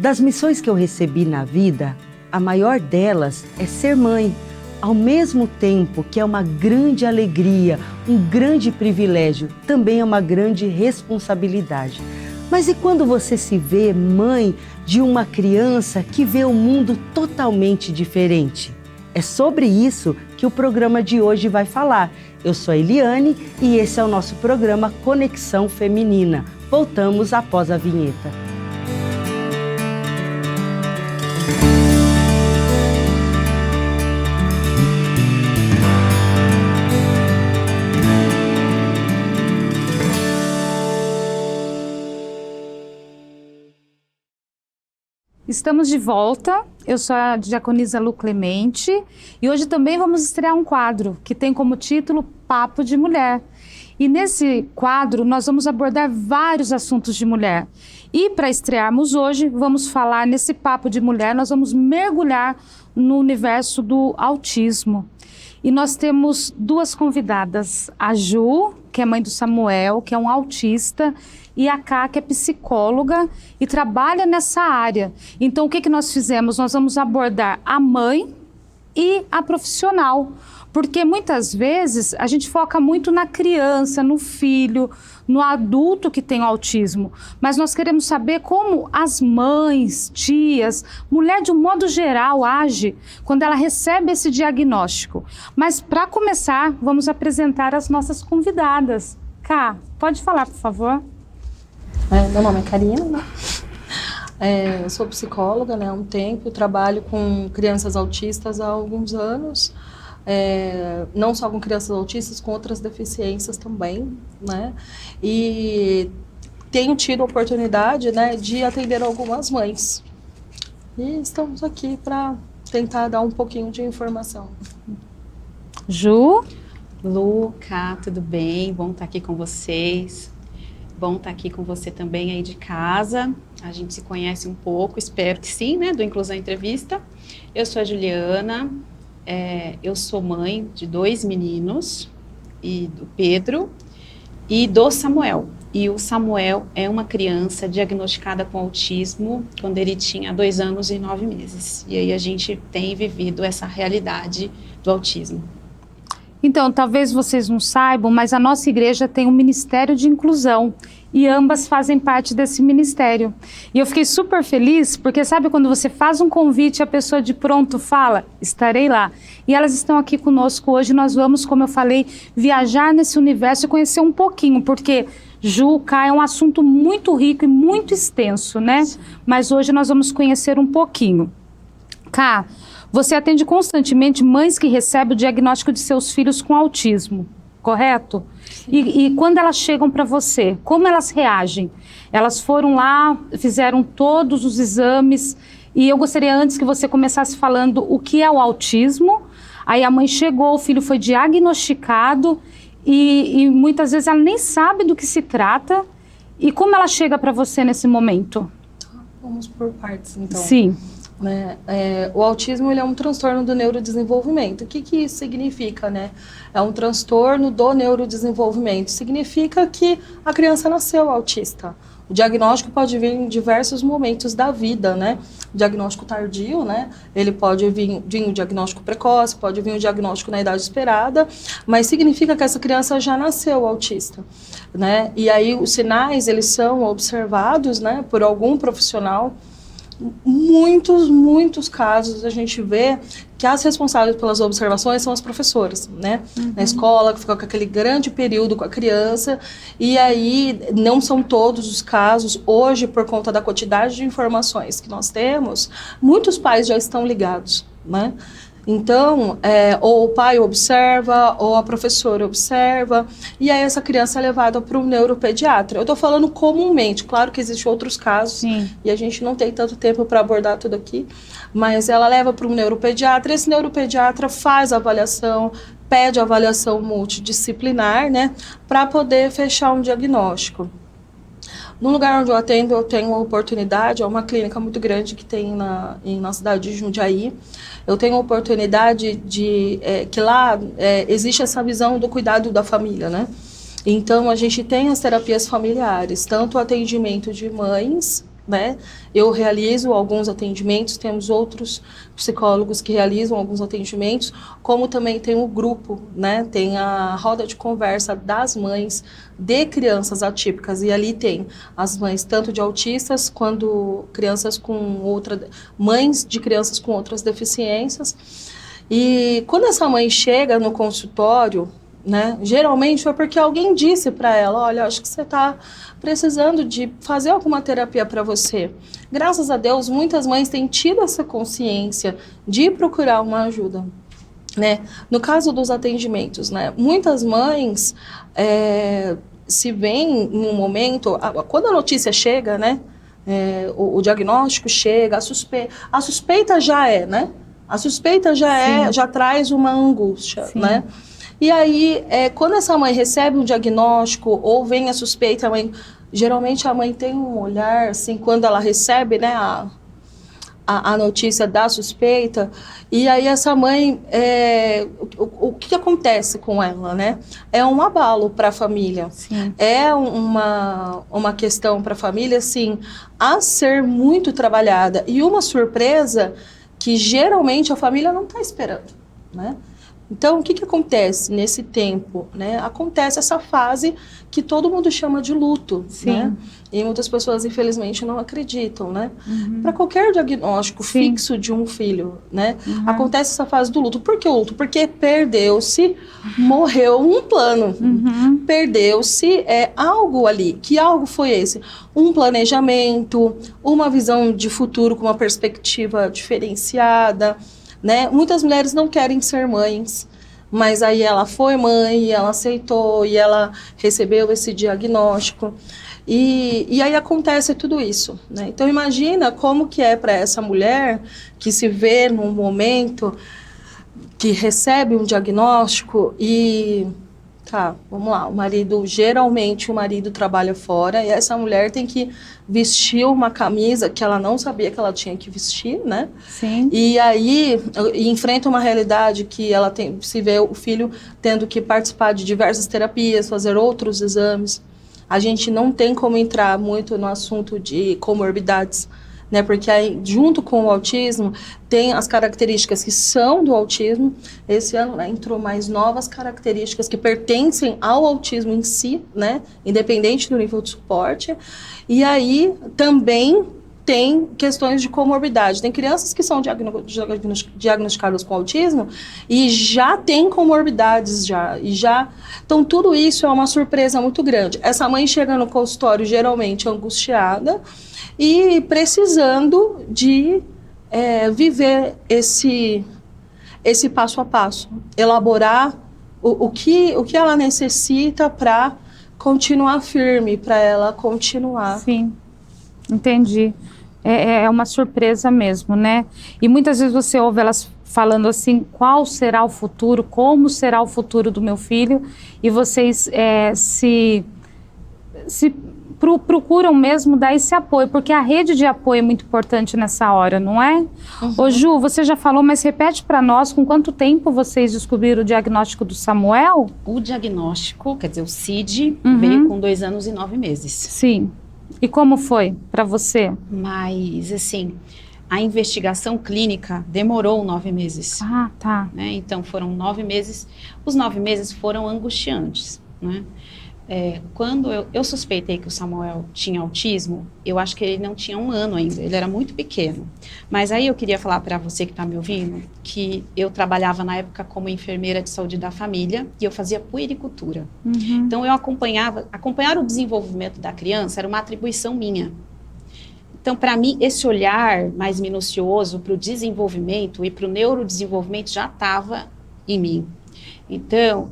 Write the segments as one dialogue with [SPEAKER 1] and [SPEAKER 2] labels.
[SPEAKER 1] Das missões que eu recebi na vida, a maior delas é ser mãe. Ao mesmo tempo que é uma grande alegria, um grande privilégio, também é uma grande responsabilidade. Mas e quando você se vê mãe de uma criança que vê o mundo totalmente diferente? É sobre isso que o programa de hoje vai falar. Eu sou a Eliane e esse é o nosso programa Conexão Feminina. Voltamos após a vinheta.
[SPEAKER 2] Estamos de volta, eu sou a diaconisa Lu Clemente e hoje também vamos estrear um quadro que tem como título Papo de Mulher. E nesse quadro nós vamos abordar vários assuntos de mulher. E para estrearmos hoje, vamos falar nesse Papo de Mulher, nós vamos mergulhar no universo do autismo. E nós temos duas convidadas, a Ju, que é mãe do Samuel, que é um autista, e a Ká, que é psicóloga e trabalha nessa área. Então, o que nós fizemos? Nós vamos abordar a mãe e a profissional, porque muitas vezes a gente foca muito na criança, no filho, no adulto que tem o autismo, mas nós queremos saber como as mães, tias, mulher de um modo geral age quando ela recebe esse diagnóstico. Mas para começar, vamos apresentar as nossas convidadas. Ká, pode falar, por favor?
[SPEAKER 3] Meu nome é Karina, né? Eu sou psicóloga, né, há um tempo, trabalho com crianças autistas há alguns anos, não só com crianças autistas, com outras deficiências também, né, e tenho tido a oportunidade, né, de atender algumas mães. E estamos aqui para tentar dar um pouquinho de informação.
[SPEAKER 2] Ju?
[SPEAKER 4] Lu, Ká, tudo bem? Bom estar aqui com vocês. Bom estar aqui com você também aí de casa. A gente se conhece um pouco, espero que sim, né? Do Inclusão Entrevista. Eu sou a Juliana, eu sou mãe de 2 meninos, e do Pedro e do Samuel. E o Samuel é uma criança diagnosticada com autismo quando ele tinha 2 anos e 9 meses. E aí a gente tem vivido essa realidade do autismo.
[SPEAKER 2] Então, talvez vocês não saibam, mas a nossa igreja tem um ministério de inclusão e ambas fazem parte desse ministério. E eu fiquei super feliz, porque sabe quando você faz um convite e a pessoa de pronto fala, estarei lá. E elas estão aqui conosco hoje, nós vamos, como eu falei, viajar nesse universo e conhecer um pouquinho, porque Ju, Ká, é um assunto muito rico e muito extenso, né? Mas hoje nós vamos conhecer um pouquinho. Ká, você atende constantemente mães que recebem o diagnóstico de seus filhos com autismo, correto? E quando elas chegam para você, como elas reagem? Elas foram lá, fizeram todos os exames, e eu gostaria antes que você começasse falando o que é o autismo. Aí a mãe chegou, o filho foi diagnosticado, e muitas vezes ela nem sabe do que se trata. E como ela chega para você nesse momento?
[SPEAKER 3] Vamos por partes, então.
[SPEAKER 2] Sim.
[SPEAKER 3] O autismo ele é um transtorno do neurodesenvolvimento. O que isso significa, né? É um transtorno do neurodesenvolvimento. Significa que a criança nasceu autista. O diagnóstico pode vir em diversos momentos da vida, né? O diagnóstico tardio, né? Ele pode vir um diagnóstico precoce, pode vir um diagnóstico na idade esperada, mas significa que essa criança já nasceu autista, né? E aí os sinais, eles são observados, né, por algum profissional. Muitos casos a gente vê que as responsáveis pelas observações são as professoras, né? Na escola, que fica com aquele grande período com a criança, e aí não são todos os casos. Hoje, por conta da quantidade de informações que nós temos, muitos pais já estão ligados, né? Então, ou o pai observa, ou a professora observa, e aí essa criança é levada para um neuropediatra. Eu estou falando comumente, claro que existem outros casos,
[SPEAKER 2] Sim.
[SPEAKER 3] E a gente não tem tanto tempo para abordar tudo aqui, mas ela leva para um neuropediatra, esse neuropediatra faz a avaliação, pede a avaliação multidisciplinar, né, para poder fechar um diagnóstico. No lugar onde eu atendo, eu tenho uma oportunidade, é uma clínica muito grande que tem na cidade de Jundiaí. Eu tenho a oportunidade de que lá existe essa visão do cuidado da família, né? Então, a gente tem as terapias familiares, tanto o atendimento de mães, né? Eu realizo alguns atendimentos, temos outros psicólogos que realizam alguns atendimentos, como também tem o grupo, né? Tem a roda de conversa das mães de crianças atípicas, e ali tem as mães tanto de autistas quanto mães de crianças com outras deficiências. E quando essa mãe chega no consultório, né, geralmente foi porque alguém disse para ela, olha, acho que você está precisando de fazer alguma terapia para você. Graças a Deus, muitas mães têm tido essa consciência de procurar uma ajuda, né? No caso dos atendimentos, né, muitas mães se veem em um momento, quando a notícia chega, né, o diagnóstico chega, a suspeita já né? A suspeita já traz uma angústia, Sim. né? E aí, quando essa mãe recebe um diagnóstico ou vem a suspeita, geralmente a mãe tem um olhar, assim, quando ela recebe, né, a notícia da suspeita, e aí essa mãe, o que acontece com ela, né? É um abalo para a família. Sim. É uma questão para a família, assim, a ser muito trabalhada, e uma surpresa que geralmente a família não está esperando, né? Então, o que acontece nesse tempo, né? Acontece essa fase que todo mundo chama de luto, Sim. né? E muitas pessoas, infelizmente, não acreditam, né? Uhum. Para qualquer diagnóstico Sim. fixo de um filho, né? Uhum. Acontece essa fase do luto. Por que o luto? Porque perdeu-se, morreu um plano. Uhum. Perdeu-se algo ali. Que algo foi esse? Um planejamento, uma visão de futuro com uma perspectiva diferenciada, né? Muitas mulheres não querem ser mães, mas aí ela foi mãe, ela aceitou e ela recebeu esse diagnóstico. E aí acontece tudo isso, né? Então imagina como que é para essa mulher que se vê num momento que recebe um diagnóstico e... Tá, vamos lá, geralmente o marido trabalha fora e essa mulher tem que vestir uma camisa que ela não sabia que ela tinha que vestir, né? Sim. E aí enfrenta uma realidade que ela se vê o filho tendo que participar de diversas terapias, fazer outros exames. A gente não tem como entrar muito no assunto de comorbidades, né? Porque aí, junto com o autismo, tem as características que são do autismo. Esse ano, né, entrou mais novas características que pertencem ao autismo em si, né? Independente do nível de suporte. E aí, também tem questões de comorbidade. Tem crianças que são diagnosticadas com autismo e já tem comorbidades Então, tudo isso é uma surpresa muito grande. Essa mãe chega no consultório, geralmente angustiada, e precisando de viver esse passo a passo, elaborar o que ela necessita para continuar firme, para ela continuar.
[SPEAKER 2] Sim, entendi. É uma surpresa mesmo, né? E muitas vezes você ouve elas falando assim, qual será o futuro, como será o futuro do meu filho, e vocês se procuram mesmo dar esse apoio, porque a rede de apoio é muito importante nessa hora, não é? Uhum. Ô Ju, você já falou, mas repete para nós, com quanto tempo vocês descobriram o diagnóstico do Samuel?
[SPEAKER 4] O diagnóstico, quer dizer, o CID, veio com 2 anos e 9 meses.
[SPEAKER 2] Sim. E como foi para você?
[SPEAKER 4] Mas, assim, a investigação clínica demorou 9 meses.
[SPEAKER 2] Ah, tá.
[SPEAKER 4] Né? Então, foram 9 meses. Os 9 meses foram angustiantes, né? Quando eu suspeitei que o Samuel tinha autismo, eu acho que ele não tinha 1 ano ainda, ele era muito pequeno. Mas aí eu queria falar para você que está me ouvindo, que eu trabalhava na época como enfermeira de saúde da família e eu fazia puericultura. Uhum. Então eu acompanhar o desenvolvimento da criança era uma atribuição minha. Então, para mim, esse olhar mais minucioso para o desenvolvimento e para o neurodesenvolvimento já estava em mim. Então,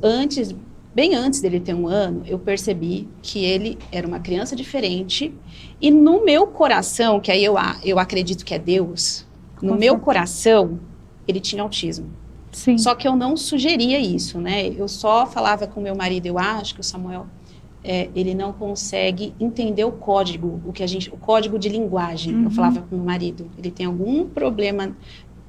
[SPEAKER 4] bem antes dele ter 1 ano, eu percebi que ele era uma criança diferente e no meu coração, que aí eu acredito que é Deus, no meu coração, ele tinha autismo.
[SPEAKER 2] Sim.
[SPEAKER 4] Só que eu não sugeria isso, né? Eu só falava com meu marido, eu acho que o Samuel, ele não consegue entender o código, o código de linguagem. Uhum. Eu falava com meu marido, ele tem algum problema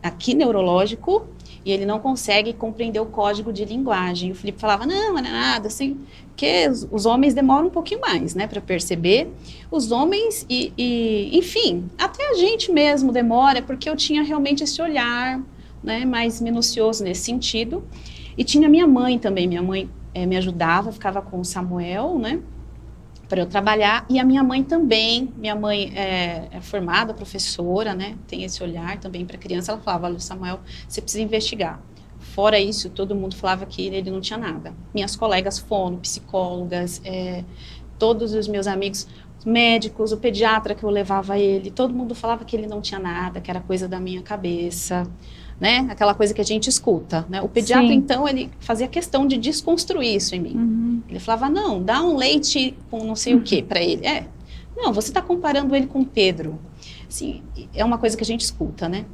[SPEAKER 4] aqui neurológico e ele não consegue compreender o código de linguagem. O Felipe falava, não é nada, assim, que os homens demoram um pouquinho mais, né, para perceber. Os homens enfim, até a gente mesmo demora, porque eu tinha realmente esse olhar, né, mais minucioso nesse sentido. E tinha minha mãe também, minha mãe me ajudava, ficava com o Samuel, né, para eu trabalhar, e a minha mãe também, minha mãe é formada, professora, né, tem esse olhar também para criança. Ela falava, olha, Samuel, você precisa investigar. Fora isso, todo mundo falava que ele não tinha nada. Minhas colegas fono, psicólogas, todos os meus amigos, médicos, o pediatra que eu levava ele, todo mundo falava que ele não tinha nada, que era coisa da minha cabeça, né, aquela coisa que a gente escuta, né, o pediatra, sim, então, ele fazia questão de desconstruir isso em mim, ele falava, não, dá um leite com não sei o que para ele, não, você está comparando ele com Pedro, assim, é uma coisa que a gente escuta, né,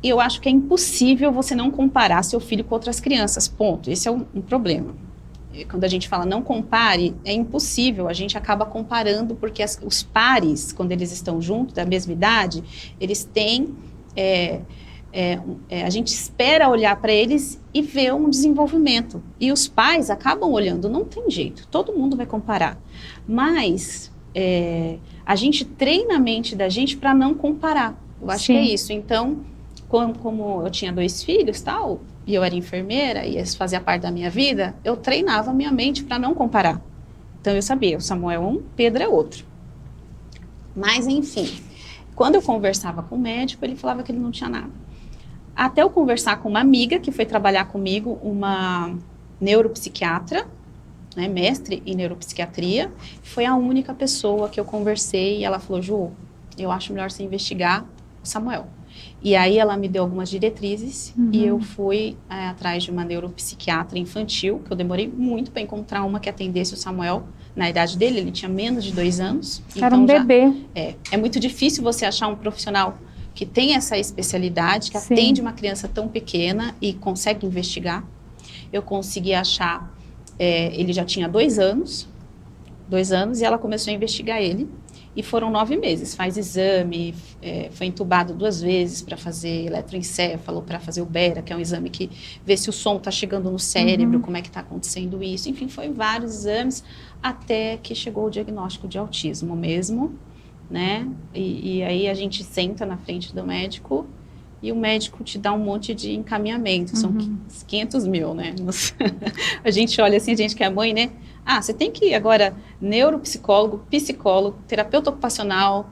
[SPEAKER 4] e eu acho que é impossível você não comparar seu filho com outras crianças, ponto, esse é um problema. Quando a gente fala não compare, é impossível, a gente acaba comparando, porque os pares, quando eles estão juntos, da mesma idade, eles têm, a gente espera olhar para eles e ver um desenvolvimento, e os pais acabam olhando, não tem jeito, todo mundo vai comparar, mas a gente treina a mente da gente para não comparar, eu acho, sim, que é isso. Então, como eu tinha 2 filhos, tal, e eu era enfermeira, e isso fazia parte da minha vida, eu treinava a minha mente para não comparar. Então, eu sabia, o Samuel é um, Pedro é outro. Mas, enfim, quando eu conversava com o médico, ele falava que ele não tinha nada. Até eu conversar com uma amiga que foi trabalhar comigo, uma neuropsiquiatra, né, mestre em neuropsiquiatria, foi a única pessoa que eu conversei, e ela falou, Ju, eu acho melhor você investigar o Samuel. E aí ela me deu algumas diretrizes, e eu fui atrás de uma neuropsiquiatra infantil, que eu demorei muito para encontrar uma que atendesse o Samuel. Na idade dele, ele tinha menos de 2 anos.
[SPEAKER 2] Era um bebê.
[SPEAKER 4] É muito difícil você achar um profissional que tem essa especialidade, que, sim, atende uma criança tão pequena e consegue investigar. Eu consegui achar, ele já tinha 2 anos, e ela começou a investigar ele. E foram 9 meses, faz exame, foi entubado 2 vezes para fazer eletroencefalo, para fazer o Bera, que é um exame que vê se o som está chegando no cérebro, como é que está acontecendo isso. Enfim, foi vários exames, até que chegou o diagnóstico de autismo mesmo, né? E aí a gente senta na frente do médico e o médico te dá um monte de encaminhamento, são 500 mil, né? A gente olha assim, a gente que é mãe, né? Você tem que ir agora neuropsicólogo, psicólogo, terapeuta ocupacional,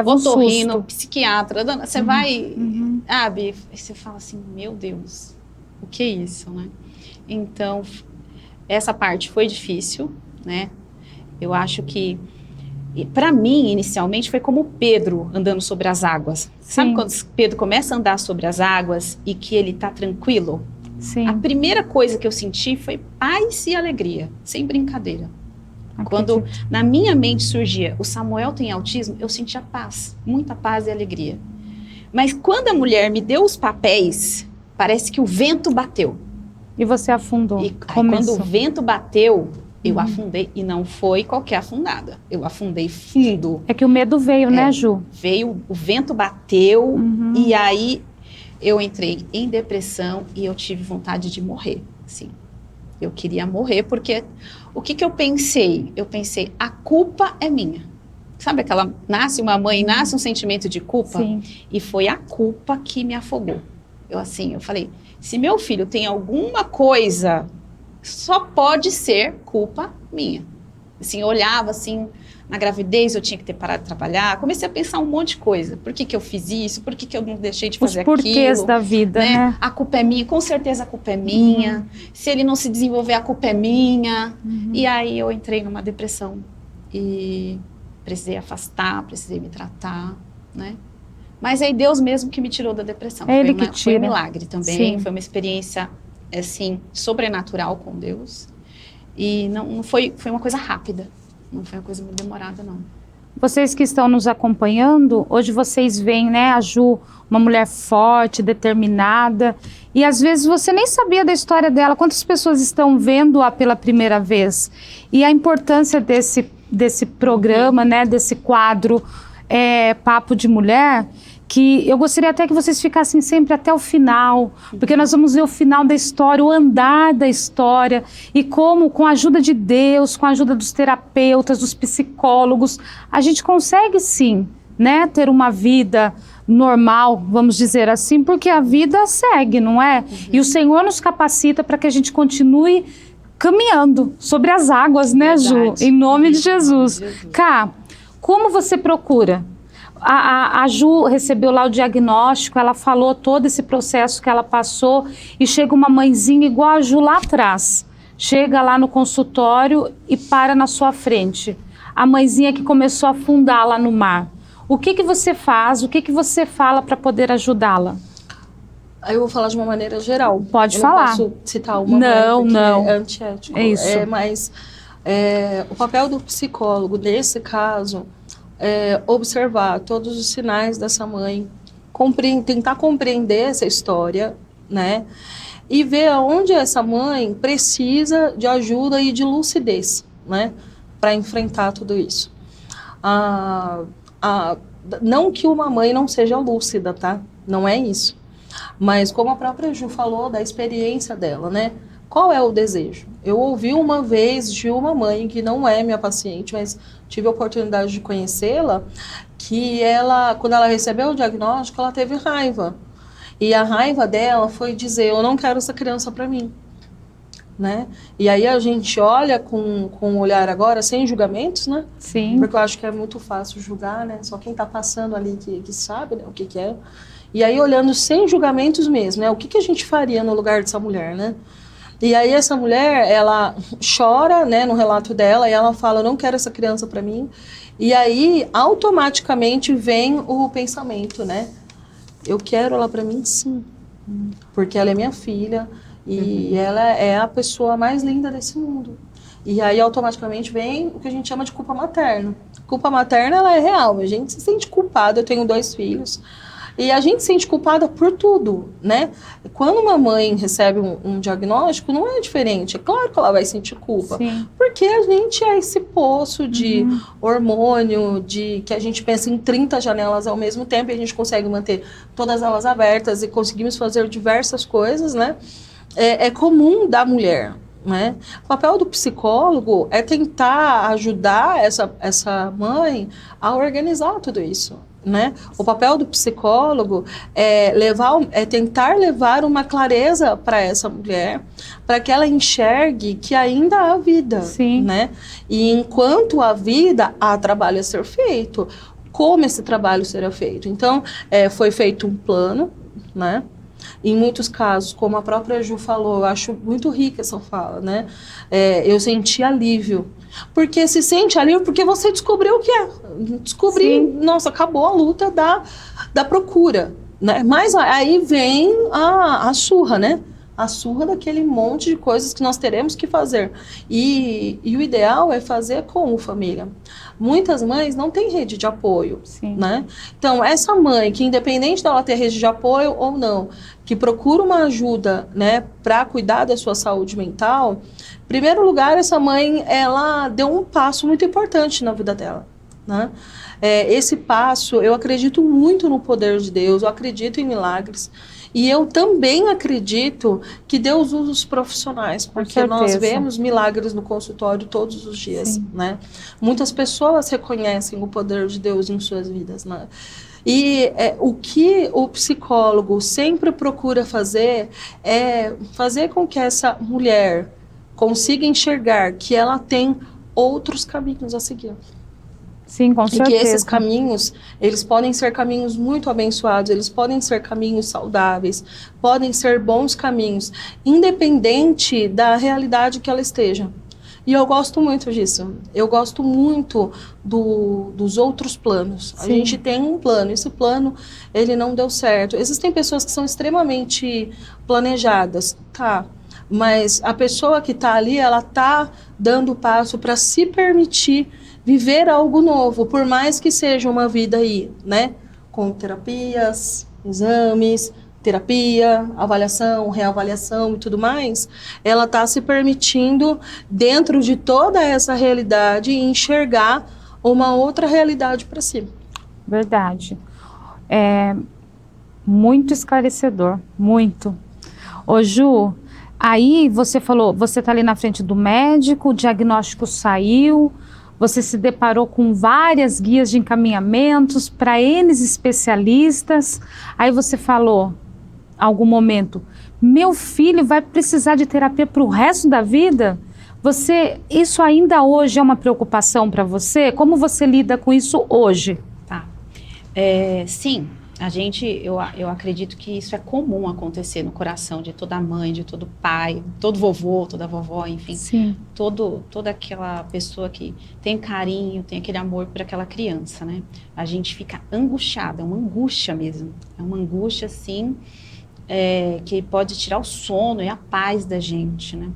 [SPEAKER 4] otorrino, psiquiatra, você vai, sabe? E você fala assim, meu Deus, o que é isso, né? Então, essa parte foi difícil, né? Eu acho que, para mim, inicialmente, foi como Pedro andando sobre as águas. Sim. Sabe quando Pedro começa a andar sobre as águas e que ele está tranquilo? Sim. A primeira coisa que eu senti foi paz e alegria, sem brincadeira. Acredito. Quando na minha mente surgia, o Samuel tem autismo, eu sentia paz, muita paz e alegria. Mas quando a mulher me deu os papéis, parece que o vento bateu.
[SPEAKER 2] E você afundou.
[SPEAKER 4] E quando o vento bateu, eu afundei, e não foi qualquer afundada, eu afundei fundo.
[SPEAKER 2] É que o medo veio, né, Ju?
[SPEAKER 4] Veio, o vento bateu, e aí eu entrei em depressão e eu tive vontade de morrer, assim. Eu queria morrer porque o que eu pensei? Eu pensei, a culpa é minha. Sabe aquela, nasce uma mãe, nasce um sentimento de culpa? Sim. E foi a culpa que me afogou. Eu falei, se meu filho tem alguma coisa, só pode ser culpa minha. Assim, eu olhava assim, na gravidez eu tinha que ter parado de trabalhar, comecei a pensar um monte de coisa. Por que eu fiz isso? Por que eu não deixei de fazer aquilo? Os porquês
[SPEAKER 2] da vida, né?
[SPEAKER 4] A culpa é minha, com certeza a culpa é minha. Se ele não se desenvolver, a culpa é minha. E aí eu entrei numa depressão e precisei afastar, precisei me tratar, né? Mas aí Deus mesmo que me tirou da depressão.
[SPEAKER 2] É Ele que tira.
[SPEAKER 4] Foi um milagre também, sim. Foi uma experiência, assim, sobrenatural com Deus. E não foi uma coisa rápida. Não foi uma coisa muito demorada, não.
[SPEAKER 2] Vocês que estão nos acompanhando, hoje vocês veem, né, a Ju, uma mulher forte, determinada, e às vezes você nem sabia da história dela. Quantas pessoas estão vendo-a pela primeira vez? E a importância desse programa, né, desse quadro Papo de Mulher, que eu gostaria até que vocês ficassem sempre até o final, porque nós vamos ver o final da história, o andar da história, e como, com a ajuda de Deus, com a ajuda dos terapeutas, dos psicólogos, a gente consegue sim, né, ter uma vida normal, vamos dizer assim, porque a vida segue, não é? E o Senhor nos capacita para que a gente continue caminhando sobre as águas, né, Ju? Em nome de Jesus. Cá, como você procura? A Ju recebeu lá o diagnóstico, ela falou todo esse processo que ela passou e chega uma mãezinha igual a Ju lá atrás. Chega lá no consultório e para na sua frente. A mãezinha que começou a afundar lá no mar. O que você faz, o que você fala para poder ajudá-la?
[SPEAKER 3] Aí eu vou falar de uma maneira geral.
[SPEAKER 2] Pode
[SPEAKER 3] eu
[SPEAKER 2] falar.
[SPEAKER 3] Não posso citar uma mãe, porque é antiético.
[SPEAKER 2] É isso.
[SPEAKER 3] Mas o papel do psicólogo, nesse caso, observar todos os sinais dessa mãe, tentar compreender essa história, né? E ver aonde essa mãe precisa de ajuda e de lucidez, né? Para enfrentar tudo isso. Não que uma mãe não seja lúcida, tá? Não é isso. Mas como a própria Ju falou da experiência dela, né? Qual é o desejo? Eu ouvi uma vez de uma mãe, que não é minha paciente, mas tive a oportunidade de conhecê-la, que ela, quando ela recebeu o diagnóstico, ela teve raiva. E a raiva dela foi dizer, eu não quero essa criança para mim. Né? E aí a gente olha com um olhar agora, sem julgamentos, né?
[SPEAKER 2] Sim.
[SPEAKER 3] Porque eu acho que é muito fácil julgar, né? Só quem está passando ali que sabe, né, o que é. E aí olhando sem julgamentos mesmo, né? O que a gente faria no lugar dessa mulher, né? E aí essa mulher, ela chora, né, no relato dela, e ela fala, eu não quero essa criança para mim. E aí, automaticamente, vem o pensamento, né? Eu quero ela para mim, sim. Porque ela é minha filha, e ela é a pessoa mais linda desse mundo. E aí, automaticamente, vem o que a gente chama de culpa materna. Culpa materna, ela é real. A gente se sente culpada. Eu tenho 2 filhos. E a gente se sente culpada por tudo, né? Quando uma mãe recebe um diagnóstico, não é diferente. É claro que ela vai sentir culpa.
[SPEAKER 2] Sim.
[SPEAKER 3] Porque a gente é esse poço de hormônio, que a gente pensa em 30 janelas ao mesmo tempo e a gente consegue manter todas elas abertas e conseguimos fazer diversas coisas, né? É comum da mulher, né? O papel do psicólogo é tentar ajudar essa mãe a organizar tudo isso, né? O papel do psicólogo é tentar levar uma clareza para essa mulher, para que ela enxergue que ainda há vida,
[SPEAKER 2] Sim.
[SPEAKER 3] né? E enquanto há vida, há trabalho a ser feito. Como esse trabalho será feito? Então, foi feito um plano, né? Em muitos casos, como a própria Ju falou, eu acho muito rica essa fala, né? Eu senti alívio. Porque se sente alívio porque você descobriu o que é. Descobri, nossa, acabou a luta da procura, né? Mas aí vem a surra, né? A surra daquele monte de coisas que nós teremos que fazer. E o ideal é fazer como família. Muitas mães não têm rede de apoio, né? Então, essa mãe que, independente dela ter rede de apoio ou não, que procura uma ajuda, né, para cuidar da sua saúde mental, em primeiro lugar, essa mãe, ela deu um passo muito importante na vida dela, né? Esse passo, eu acredito muito no poder de Deus, eu acredito em milagres. E eu também acredito que Deus usa os profissionais, porque nós vemos milagres no consultório todos os dias, né? Muitas pessoas reconhecem o poder de Deus em suas vidas, né? E o que o psicólogo sempre procura fazer é fazer com que essa mulher consiga enxergar que ela tem outros caminhos a seguir.
[SPEAKER 2] Sim, com certeza.
[SPEAKER 3] E que esses caminhos, eles podem ser caminhos muito abençoados, eles podem ser caminhos saudáveis, podem ser bons caminhos, independente da realidade que ela esteja. E eu gosto muito disso. Eu gosto muito dos outros planos. A gente tem um plano, esse plano, ele não deu certo. Existem pessoas que são extremamente planejadas, tá? Mas a pessoa que está ali, ela está dando o passo para se permitir viver algo novo, por mais que seja uma vida aí, né? Com terapias, exames, terapia, avaliação, reavaliação e tudo mais, ela está se permitindo, dentro de toda essa realidade, enxergar uma outra realidade para si.
[SPEAKER 2] Verdade. Muito esclarecedor, muito. Ô Ju, aí você falou, você está ali na frente do médico, o diagnóstico saiu, você se deparou com várias guias de encaminhamentos para N especialistas, aí você falou, em algum momento, meu filho vai precisar de terapia para o resto da vida? Isso ainda hoje é uma preocupação para você? Como você lida com isso hoje?
[SPEAKER 4] Tá. Sim. Eu acredito que isso é comum acontecer no coração de toda mãe, de todo pai, todo vovô, toda vovó, enfim.
[SPEAKER 2] Sim.
[SPEAKER 4] Toda aquela pessoa que tem carinho, tem aquele amor por aquela criança, né? A gente fica angustiada, é uma angústia mesmo. É uma angústia, assim, que pode tirar o sono e a paz da gente, né?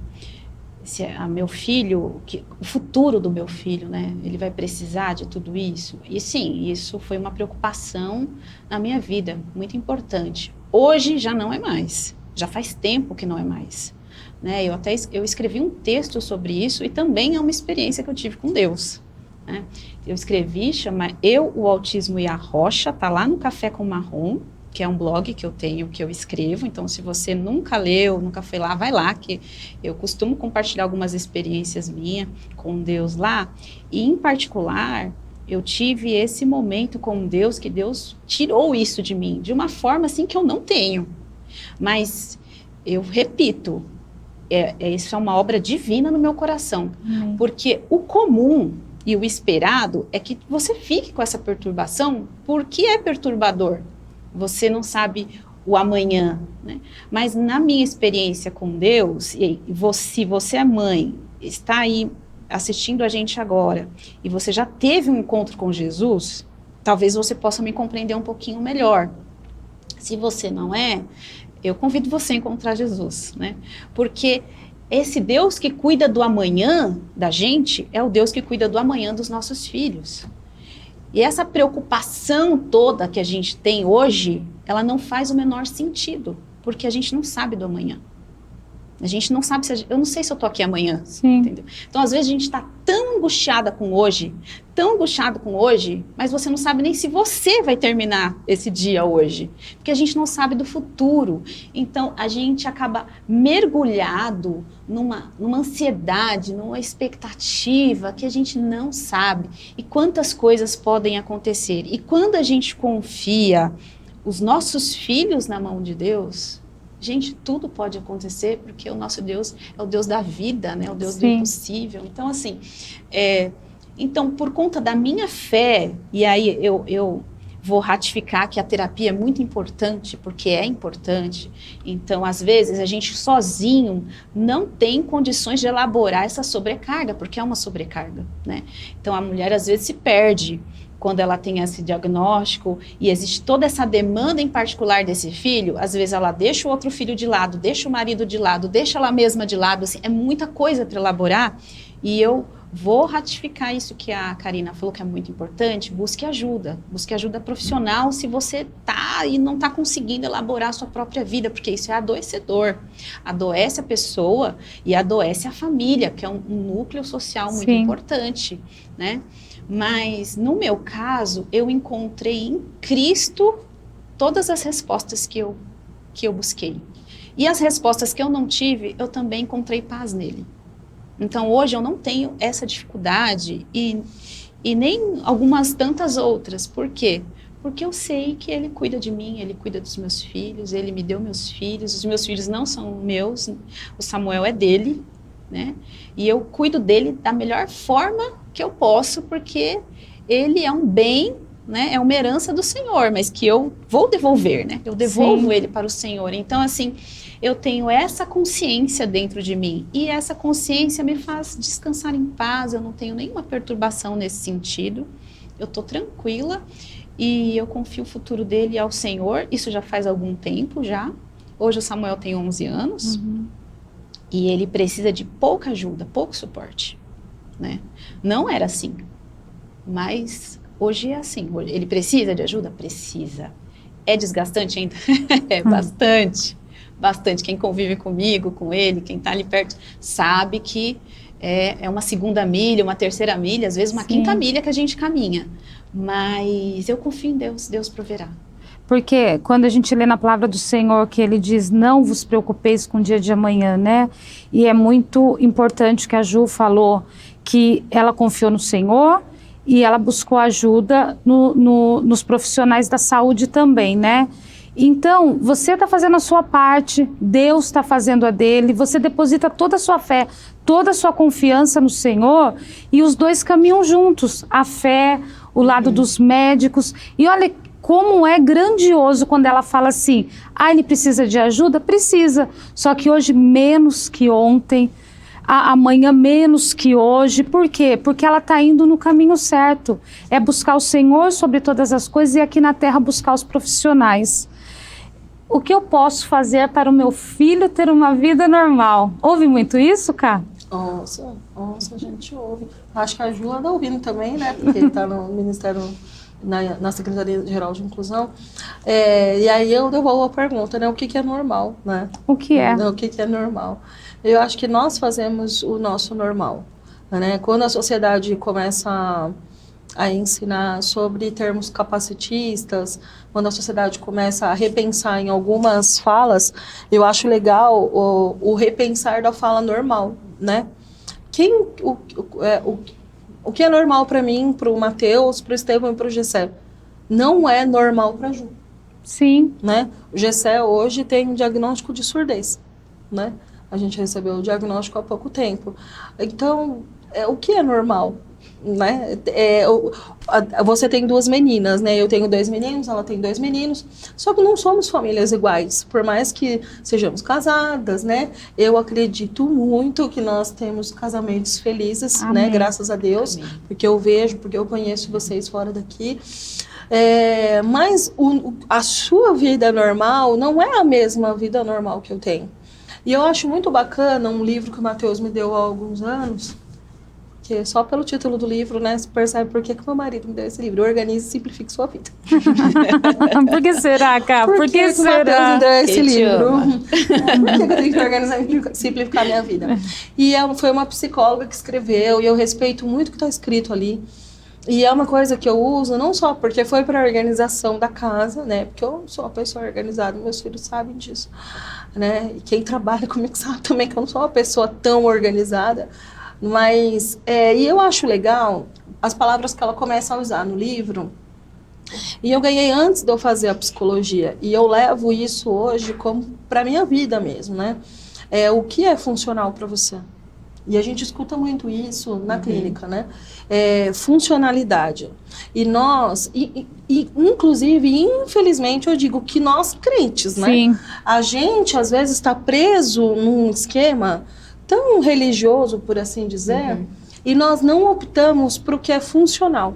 [SPEAKER 4] Meu filho, o futuro do meu filho, né? Ele vai precisar de tudo isso. E sim, isso foi uma preocupação na minha vida, muito importante. Hoje já não é mais. Já faz tempo que não é mais. Né? Eu escrevi um texto sobre isso e também é uma experiência que eu tive com Deus. Né? Eu escrevi, chama Eu, o Autismo e a Rocha, tá lá no Café com Marrom, que é um blog que eu tenho, que eu escrevo. Então, se você nunca leu, nunca foi lá, vai lá, que eu costumo compartilhar algumas experiências minhas com Deus lá. E, em particular, eu tive esse momento com Deus, que Deus tirou isso de mim, de uma forma, assim, que eu não tenho. Mas, eu repito, isso é uma obra divina no meu coração. Porque o comum e o esperado é que você fique com essa perturbação, porque é perturbador. Você não sabe o amanhã, né? Mas na minha experiência com Deus, se você é mãe, está aí assistindo a gente agora, e você já teve um encontro com Jesus, talvez você possa me compreender um pouquinho melhor. Se você não é, eu convido você a encontrar Jesus, né? Porque esse Deus que cuida do amanhã da gente, é o Deus que cuida do amanhã dos nossos filhos. E essa preocupação toda que a gente tem hoje, ela não faz o menor sentido, porque a gente não sabe do amanhã. A gente não sabe eu não sei se eu tô aqui amanhã.
[SPEAKER 2] Sim.
[SPEAKER 4] Entendeu? Então, às vezes, a gente está tão angustiada com hoje, tão angustiado com hoje, mas você não sabe nem se você vai terminar esse dia hoje, porque a gente não sabe do futuro. Então, a gente acaba mergulhado numa ansiedade, numa expectativa que a gente não sabe. E quantas coisas podem acontecer. E quando a gente confia os nossos filhos na mão de Deus, gente, tudo pode acontecer, porque o nosso Deus é o Deus da vida, né? O Deus do impossível. Então, assim, então, por conta da minha fé, e aí eu vou ratificar que a terapia é muito importante, porque é importante. Então, às vezes, a gente sozinho não tem condições de elaborar essa sobrecarga, porque é uma sobrecarga, né? Então, a mulher, às vezes, se perde quando ela tem esse diagnóstico e existe toda essa demanda em particular desse filho. Às vezes ela deixa o outro filho de lado, deixa o marido de lado, deixa ela mesma de lado, assim, é muita coisa para elaborar. E eu vou ratificar isso que a Karina falou, que é muito importante. Busque ajuda profissional se você tá e não está conseguindo elaborar a sua própria vida, porque isso é adoecedor. Adoece a pessoa e adoece a família, que é um núcleo social muito importante, né? Mas, no meu caso, eu encontrei em Cristo todas as respostas que eu busquei. E as respostas que eu não tive, eu também encontrei paz nele. Então, hoje eu não tenho essa dificuldade e nem algumas tantas outras. Por quê? Porque eu sei que ele cuida de mim, ele cuida dos meus filhos, ele me deu meus filhos. Os meus filhos não são meus, o Samuel é dele, né? E eu cuido dele da melhor forma que eu posso, porque ele é um bem, né? É uma herança do Senhor, mas que eu vou devolver, né? Eu devolvo ele para o Senhor. Então, assim, eu tenho essa consciência dentro de mim, e essa consciência me faz descansar em paz. Eu não tenho nenhuma perturbação nesse sentido, eu estou tranquila, e eu confio o futuro dele ao Senhor. Isso já faz algum tempo já. Hoje o Samuel tem 11 anos, e ele precisa de pouca ajuda, pouco suporte, né? Não era assim, mas hoje é assim. Ele precisa de ajuda? Precisa. É desgastante ainda? É bastante, bastante. Quem convive comigo, com ele, quem está ali perto, sabe que é uma segunda milha, uma terceira milha, às vezes uma quinta milha que a gente caminha. Mas eu confio em Deus, Deus proverá.
[SPEAKER 2] Porque quando a gente lê na palavra do Senhor que ele diz, não vos preocupeis com o dia de amanhã, né? E é muito importante que a Ju falou que ela confiou no Senhor e ela buscou ajuda nos profissionais da saúde também, né? Então, você está fazendo a sua parte, Deus está fazendo a dele, você deposita toda a sua fé, toda a sua confiança no Senhor e os dois caminham juntos, a fé, o lado dos médicos. E olha como é grandioso quando ela fala assim, ele precisa de ajuda? Precisa, só que hoje menos que ontem, amanhã menos que hoje. Por quê? Porque ela está indo no caminho certo, é buscar o Senhor sobre todas as coisas e aqui na terra buscar os profissionais. O que eu posso fazer para o meu filho ter uma vida normal? Ouve muito isso, Cá?
[SPEAKER 3] Nossa, a gente ouve. Acho que a Ju anda ouvindo também, né? Porque ele está no Ministério, na Secretaria-Geral de Inclusão. E aí eu devolvo a pergunta, né? O que é normal, né?
[SPEAKER 2] O que é?
[SPEAKER 3] O que é normal? Eu acho que nós fazemos o nosso normal, né? Quando a sociedade começa a ensinar sobre termos capacitistas, quando a sociedade começa a repensar em algumas falas, eu acho legal o repensar da fala normal, né? O que é normal para mim, para o Matheus, para o Estevão e para o Gessé, não é normal para a Ju.
[SPEAKER 2] Sim.
[SPEAKER 3] Né? O Gessé hoje tem um diagnóstico de surdez, né? A gente recebeu o diagnóstico há pouco tempo. Então, o que é normal? Né? Você tem 2 meninas, né? Eu tenho 2 meninos, ela tem 2 meninos, só que não somos famílias iguais, por mais que sejamos casadas, né? Eu acredito muito que nós temos casamentos felizes, né? Graças a Deus. Amém. Porque eu vejo, porque eu conheço vocês fora daqui. Mas a sua vida normal não é a mesma vida normal que eu tenho. E eu acho muito bacana um livro que o Matheus me deu há alguns anos, que só pelo título do livro, né, você percebe por que meu marido me deu esse livro. Organize e simplifique sua vida.
[SPEAKER 2] Por que será, Cá? Por que será?
[SPEAKER 3] O Matheus me deu esse livro? Por que eu tenho que organizar e simplificar a minha vida? E foi uma psicóloga que escreveu, e eu respeito muito o que está escrito ali. E é uma coisa que eu uso não só porque foi para a organização da casa, né? Porque eu sou uma pessoa organizada, meus filhos sabem disso, né? E quem trabalha comigo sabe também que eu não sou uma pessoa tão organizada. Mas, e eu acho legal as palavras que ela começa a usar no livro. E eu ganhei antes de eu fazer a psicologia. E eu levo isso hoje como para a minha vida mesmo, né? O que é funcional para você? E a gente escuta muito isso na clínica, né? Funcionalidade. E nós, inclusive, infelizmente, eu digo que nós crentes, né?
[SPEAKER 2] Sim.
[SPEAKER 3] A gente, às vezes, está preso num esquema tão religioso, por assim dizer, e nós não optamos para o que é funcional,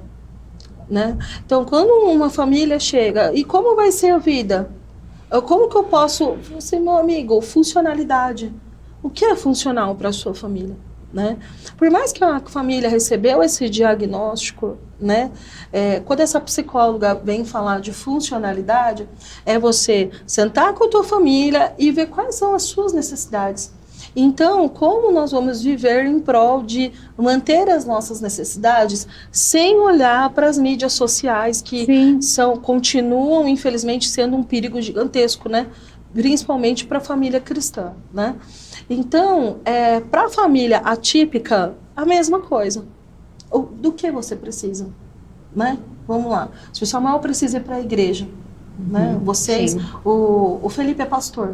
[SPEAKER 3] né? Então, quando uma família chega, e como vai ser a vida? Como que eu posso... Você, meu amigo, funcionalidade. O que é funcional para a sua família, né? Por mais que a família recebeu esse diagnóstico, né? Quando essa psicóloga vem falar de funcionalidade, é você sentar com a tua família e ver quais são as suas necessidades. Então, como nós vamos viver em prol de manter as nossas necessidades sem olhar para as mídias sociais que continuam, infelizmente, sendo um perigo gigantesco, né? Principalmente para a família cristã, né? Então, para a família atípica, a mesma coisa. Do que você precisa, né? Vamos lá. Se o Samuel precisa ir para a igreja, né? Vocês, o Felipe é pastor,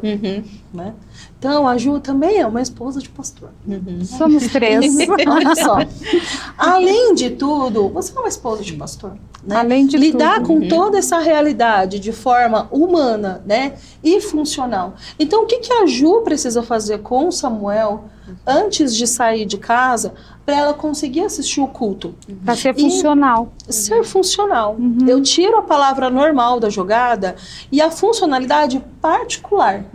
[SPEAKER 3] né? Então, a Ju também é uma esposa de pastor.
[SPEAKER 2] Somos 3.
[SPEAKER 3] Olha só. Além de tudo, você é uma esposa de pastor. Né?
[SPEAKER 2] Além de
[SPEAKER 3] lidar
[SPEAKER 2] tudo.
[SPEAKER 3] com toda essa realidade de forma humana, né? E funcional. Então, o que a Ju precisa fazer com o Samuel antes de sair de casa para ela conseguir assistir o culto?
[SPEAKER 2] Para ser funcional.
[SPEAKER 3] Ser funcional. Eu tiro a palavra normal da jogada e a funcionalidade particular.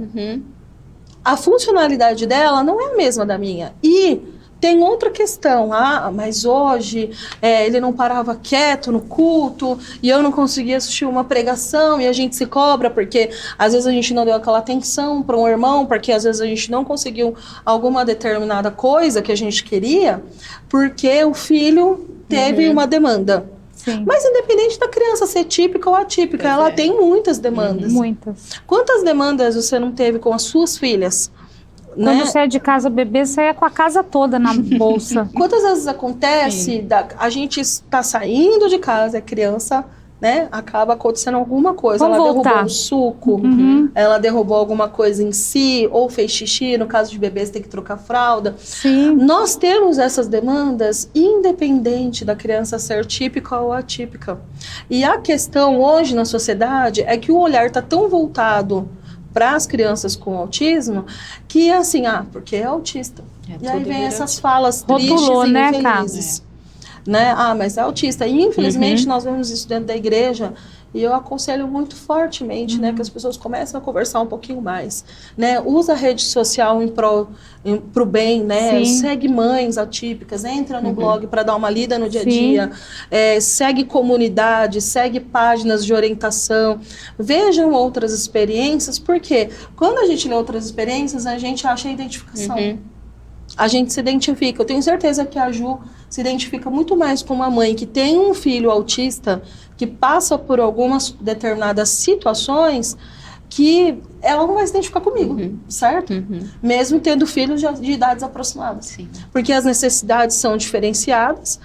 [SPEAKER 3] A funcionalidade dela não é a mesma da minha. E tem outra questão. Mas hoje ele não parava quieto no culto e eu não conseguia assistir uma pregação e a gente se cobra porque às vezes a gente não deu aquela atenção para um irmão, porque às vezes a gente não conseguiu alguma determinada coisa que a gente queria, porque o filho teve uma demanda.
[SPEAKER 2] Sim.
[SPEAKER 3] Mas independente da criança ser típica ou atípica, ela tem muitas demandas.
[SPEAKER 2] Muitas.
[SPEAKER 3] Quantas demandas você não teve com as suas filhas?
[SPEAKER 2] Quando
[SPEAKER 3] Né?
[SPEAKER 2] você é de casa bebê, você é com a casa toda na bolsa.
[SPEAKER 3] Quantas vezes acontece, a gente está saindo de casa, a criança, né, acaba acontecendo alguma coisa.
[SPEAKER 2] Vamos
[SPEAKER 3] ela
[SPEAKER 2] voltar.
[SPEAKER 3] derrubou um suco, ela derrubou alguma coisa em si, ou fez xixi, no caso de bebês tem que trocar fralda.
[SPEAKER 2] Sim.
[SPEAKER 3] Nós temos essas demandas independente da criança ser típica ou atípica. E a questão hoje na sociedade é que o olhar está tão voltado para as crianças com autismo, que é assim, porque é autista. E aí vem essas falas tristes
[SPEAKER 2] Rotulou,
[SPEAKER 3] e
[SPEAKER 2] né,
[SPEAKER 3] infelizes. Né? Mas é autista. E infelizmente nós vemos isso dentro da igreja, e eu aconselho muito fortemente, né, que as pessoas comecem a conversar um pouquinho mais, né? Usa a rede social pro bem, né?
[SPEAKER 2] Sim.
[SPEAKER 3] Segue mães atípicas, entra no blog para dar uma lida no dia a dia, segue comunidade, segue páginas de orientação, vejam outras experiências, porque quando a gente lê outras experiências, a gente acha a identificação. A gente se identifica. Eu tenho certeza que a Ju se identifica muito mais com uma mãe que tem um filho autista, que passa por algumas determinadas situações, que ela não vai se identificar comigo, certo? Mesmo tendo filhos de idades aproximadas.
[SPEAKER 4] Sim.
[SPEAKER 3] Porque as necessidades são diferenciadas,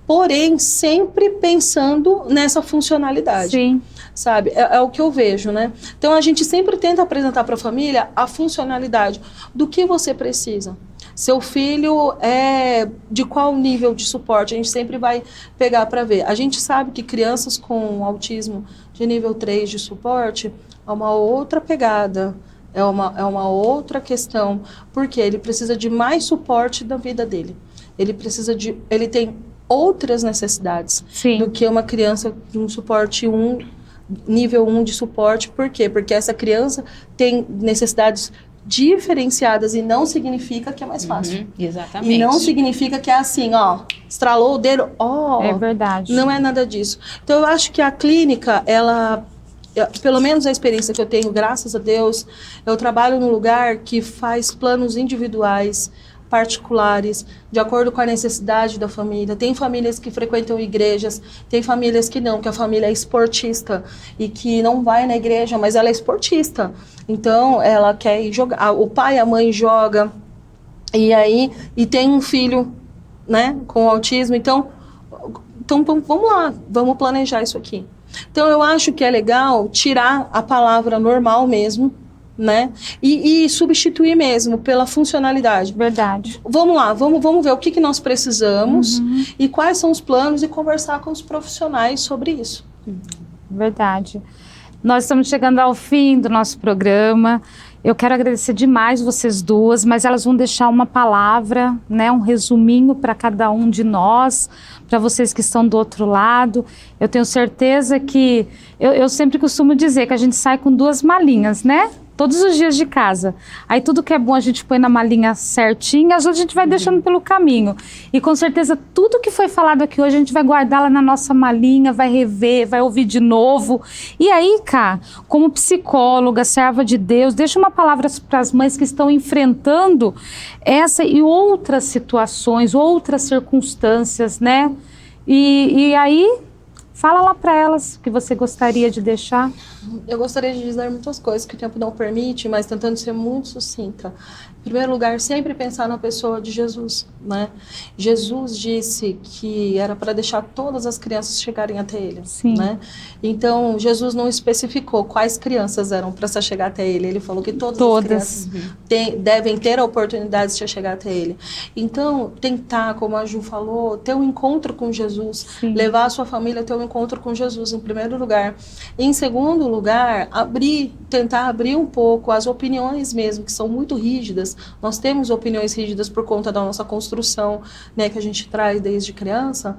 [SPEAKER 3] porém sempre pensando nessa funcionalidade.
[SPEAKER 2] Sim.
[SPEAKER 3] Sabe? É o que eu vejo, né? Então a gente sempre tenta apresentar para a família a funcionalidade do que você precisa. Seu filho é de qual nível de suporte? A gente sempre vai pegar para ver. A gente sabe que crianças com autismo de nível 3 de suporte é uma outra pegada, é uma outra questão, porque ele precisa de mais suporte da vida dele. Ele tem outras necessidades do que uma criança de um suporte 1, nível 1 de suporte. Por quê? Porque essa criança tem necessidades diferenciadas e não significa que é mais fácil.
[SPEAKER 4] Exatamente.
[SPEAKER 3] E não significa que é assim, estralou o dedo,
[SPEAKER 2] É verdade.
[SPEAKER 3] Não é nada disso. Então eu acho que a clínica, pelo menos a experiência que eu tenho, graças a Deus, eu trabalho num lugar que faz planos individuais, particulares, de acordo com a necessidade da família. Tem famílias que frequentam igrejas, tem famílias que não, que a família é esportista e que não vai na igreja, mas ela é esportista. Então, ela quer ir jogar, o pai e a mãe jogam, e tem um filho, né, com autismo. Então vamos lá, vamos planejar isso aqui. Então, eu acho que é legal tirar a palavra normal mesmo, né? E substituir mesmo pela funcionalidade.
[SPEAKER 2] Verdade.
[SPEAKER 3] Vamos lá, vamos ver o que nós precisamos e quais são os planos e conversar com os profissionais sobre isso.
[SPEAKER 2] Verdade. Nós estamos chegando ao fim do nosso programa. Eu quero agradecer demais vocês duas, mas elas vão deixar uma palavra, né, um resuminho para cada um de nós, para vocês que estão do outro lado. Eu tenho certeza que, eu sempre costumo dizer que a gente sai com 2 malinhas, né? Todos os dias de casa. Aí tudo que é bom a gente põe na malinha certinha, as outras a gente vai deixando pelo caminho. E com certeza tudo que foi falado aqui hoje a gente vai guardar lá na nossa malinha, vai rever, vai ouvir de novo. E aí, Cá, como psicóloga, serva de Deus, deixa uma palavra para as mães que estão enfrentando essa e outras situações, outras circunstâncias, né? E aí, fala lá para elas o que você gostaria de deixar.
[SPEAKER 3] Eu gostaria de dizer muitas coisas que o tempo não permite, mas tentando ser muito sucinta. Em primeiro lugar, sempre pensar na pessoa de Jesus, né? Jesus disse que era para deixar todas as crianças chegarem até ele, né? Então, Jesus não especificou quais crianças eram para se chegar até ele. Ele falou que todas as crianças devem ter a oportunidade de chegar até ele. Então, tentar, como a Ju falou, ter um encontro com Jesus, levar a sua família a ter um encontro com Jesus, em primeiro lugar. Em segundo lugar, tentar abrir um pouco as opiniões mesmo, que são muito rígidas. Nós temos opiniões rígidas por conta da nossa construção, né, que a gente traz desde criança,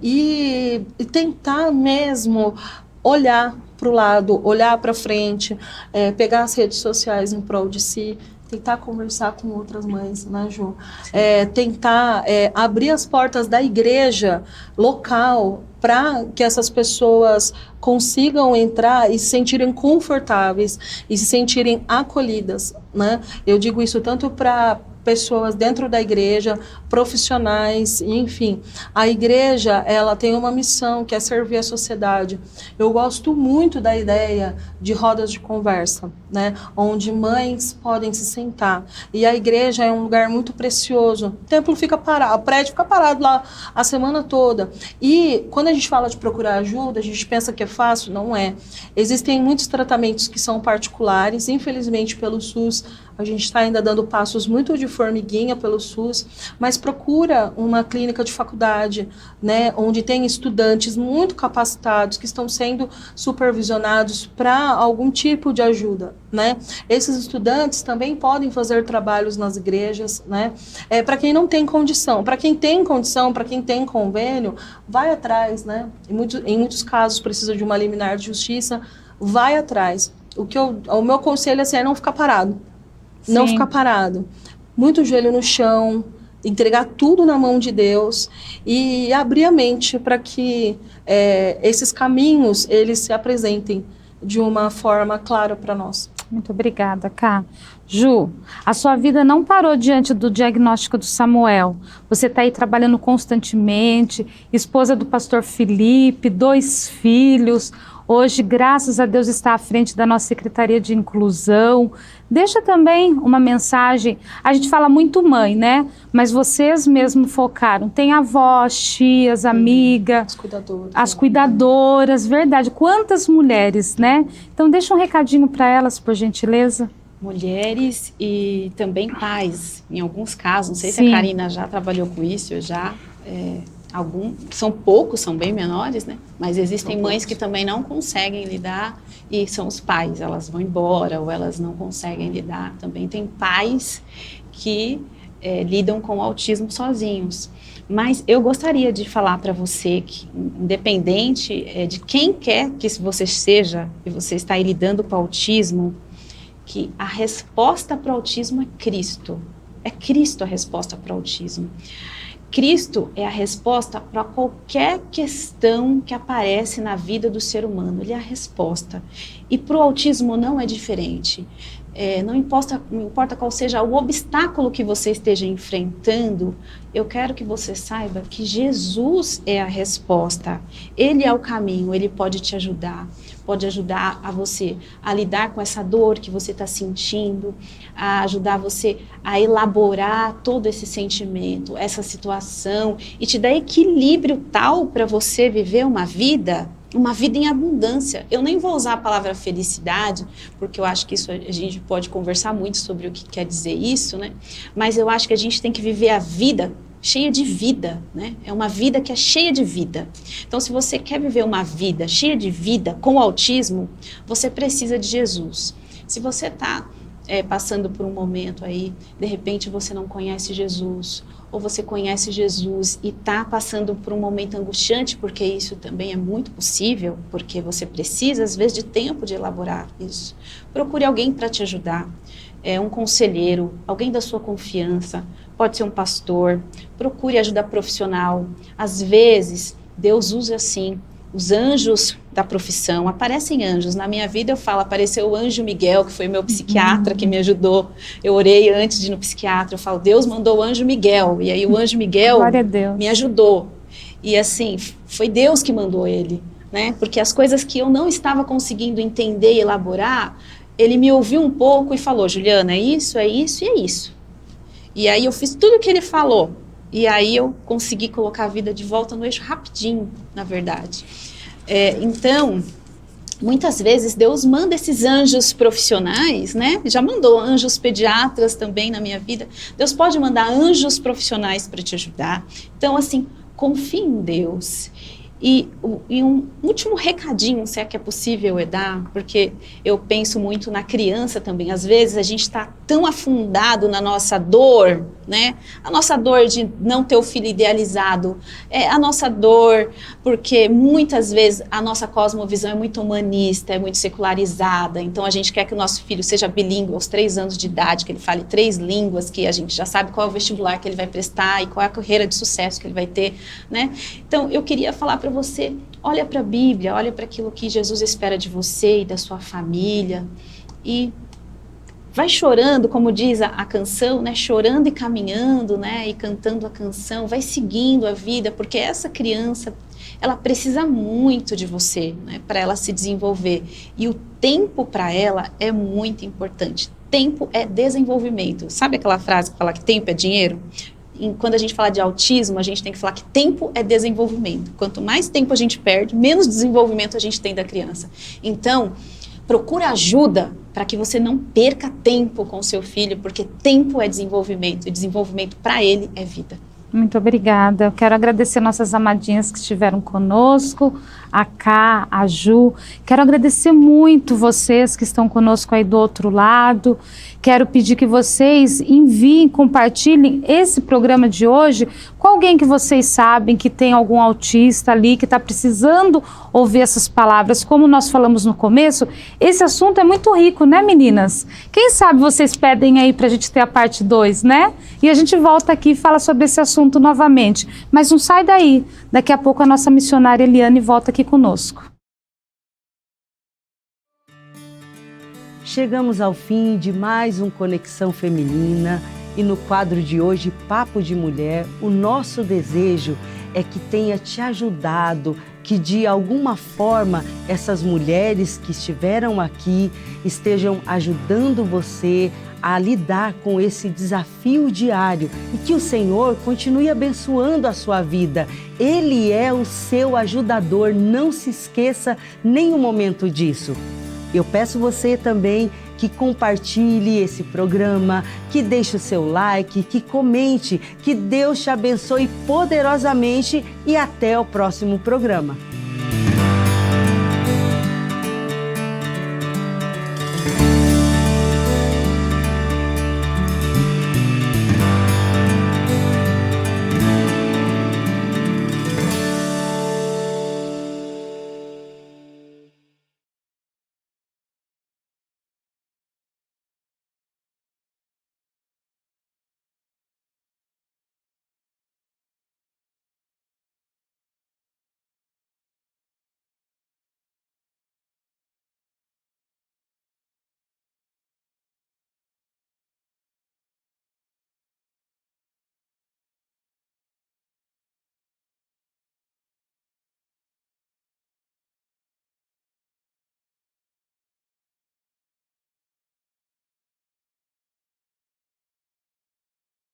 [SPEAKER 3] e tentar mesmo olhar para o lado, olhar para frente, pegar as redes sociais em prol de si, tentar conversar com outras mães, né, Ju? Tentar abrir as portas da igreja local para que essas pessoas consigam entrar e se sentirem confortáveis e se sentirem acolhidas, né? Eu digo isso tanto para pessoas dentro da igreja, profissionais, enfim. A igreja, ela tem uma missão que é servir a sociedade. Eu gosto muito da ideia de rodas de conversa, né? Onde mães podem se sentar. E a igreja é um lugar muito precioso. O templo fica parado, o prédio fica parado lá a semana toda. E quando a gente fala de procurar ajuda, a gente pensa que é fácil, não é. Existem muitos tratamentos que são particulares, infelizmente pelo SUS, a gente está ainda dando passos muito de formiguinha pelo SUS, mas procura uma clínica de faculdade, né, onde tem estudantes muito capacitados que estão sendo supervisionados para algum tipo de ajuda, né? Esses estudantes também podem fazer trabalhos nas igrejas, né? Para quem não tem condição, para quem tem condição, para quem tem convênio, vai atrás, né? Em muitos casos precisa de uma liminar de justiça, vai atrás. O meu conselho assim, é não ficar parado. Não ficar parado. Muito joelho no chão, entregar tudo na mão de Deus e abrir a mente para que esses caminhos, eles se apresentem de uma forma clara para nós.
[SPEAKER 2] Muito obrigada, Ká. Ju, a sua vida não parou diante do diagnóstico do Samuel. Você está aí trabalhando constantemente, esposa do pastor Felipe, 2 filhos. Hoje, graças a Deus, está à frente da nossa Secretaria de Inclusão. Deixa também uma mensagem. A gente fala muito mãe, né? Mas vocês mesmo focaram. Tem avós, tias, amigas, as cuidadoras, verdade. Quantas mulheres, né? Então, deixa um recadinho para elas, por gentileza.
[SPEAKER 4] Mulheres e também pais, em alguns casos. Não sei se a Karina já trabalhou com isso, são poucos, são bem menores, né? Mas existem mães que também não conseguem lidar e são os pais, elas vão embora ou elas não conseguem lidar. Também tem pais que lidam com o autismo sozinhos. Mas eu gostaria de falar para você que, independente de quem quer que você seja e você está aí lidando com o autismo, que a resposta para o autismo é Cristo. É Cristo a resposta para o autismo. Cristo é a resposta para qualquer questão que aparece na vida do ser humano. Ele é a resposta. E para o autismo não é diferente. Não importa qual seja o obstáculo que você esteja enfrentando, eu quero que você saiba que Jesus é a resposta. Ele é o caminho, ele pode te ajudar. Pode ajudar a você a lidar com essa dor que você está sentindo, a ajudar você a elaborar todo esse sentimento, essa situação, e te dar equilíbrio tal para você viver uma vida em abundância. Eu nem vou usar a palavra felicidade, porque eu acho que isso a gente pode conversar muito sobre o que quer dizer isso, né? Mas eu acho que a gente tem que viver a vida cheia de vida, né? É uma vida que é cheia de vida. Então, se você quer viver uma vida cheia de vida com autismo, você precisa de Jesus. Se você está passando por um momento aí, de repente você não conhece Jesus, ou você conhece Jesus e está passando por um momento angustiante, porque isso também é muito possível, porque você precisa, às vezes, de tempo de elaborar isso. Procure alguém para te ajudar. Um conselheiro, alguém da sua confiança, pode ser um pastor, procure ajuda profissional. Às vezes, Deus usa assim, os anjos da profissão, aparecem anjos. Na minha vida eu falo, apareceu o anjo Miguel, que foi meu psiquiatra que me ajudou. Eu orei antes de ir no psiquiatra, eu falo, Deus mandou o anjo Miguel, e aí o anjo Miguel me ajudou. E assim, foi Deus que mandou ele, né? Porque as coisas que eu não estava conseguindo entender e elaborar, ele me ouviu um pouco e falou, Juliana, é isso e é isso. E aí eu fiz tudo o que ele falou. E aí eu consegui colocar a vida de volta no eixo rapidinho, na verdade. Então, muitas vezes Deus manda esses anjos profissionais, né? Já mandou anjos pediatras também na minha vida. Deus pode mandar anjos profissionais para te ajudar. Então, assim, confie em Deus. E um último recadinho, se é que é possível dar, porque eu penso muito na criança também. Às vezes a gente está tão afundado na nossa dor, né? A nossa dor de não ter o filho idealizado, a nossa dor porque muitas vezes a nossa cosmovisão é muito humanista, é muito secularizada. Então a gente quer que o nosso filho seja bilíngue aos 3 anos de idade, que ele fale 3 línguas, que a gente já sabe qual é o vestibular que ele vai prestar e qual é a carreira de sucesso que ele vai ter, né? Então eu queria falar para você, olha para a Bíblia, olha para aquilo que Jesus espera de você e da sua família e vai chorando, como diz a canção, né? Chorando e caminhando, né? E cantando a canção, vai seguindo a vida, porque essa criança, ela precisa muito de você, né? Para ela se desenvolver. E o tempo para ela é muito importante. Tempo é desenvolvimento. Sabe aquela frase que fala que tempo é dinheiro? Quando a gente fala de autismo, a gente tem que falar que tempo é desenvolvimento. Quanto mais tempo a gente perde, menos desenvolvimento a gente tem da criança. Então, procura ajuda para que você não perca tempo com o seu filho, porque tempo é desenvolvimento, e desenvolvimento para ele é vida.
[SPEAKER 2] Muito obrigada. Eu quero agradecer nossas amadinhas que estiveram conosco, a Ká, a Ju. Quero agradecer muito vocês que estão conosco aí do outro lado. Quero pedir que vocês enviem, compartilhem esse programa de hoje com alguém que vocês sabem que tem algum autista ali, que está precisando ouvir essas palavras. Como nós falamos no começo, esse assunto é muito rico, né, meninas? Quem sabe vocês pedem aí para a gente ter a parte 2, né? E a gente volta aqui e fala sobre esse assunto novamente. Mas não sai daí. Daqui a pouco a nossa missionária Eliane volta aqui conosco.
[SPEAKER 1] Chegamos ao fim de mais um Conexão Feminina e no quadro de hoje, Papo de Mulher, o nosso desejo é que tenha te ajudado, que de alguma forma essas mulheres que estiveram aqui estejam ajudando você a lidar com esse desafio diário e que o Senhor continue abençoando a sua vida. Ele é o seu ajudador, não se esqueça nem um momento disso. Eu peço você também que compartilhe esse programa, que deixe o seu like, que comente, que Deus te abençoe poderosamente e até o próximo programa.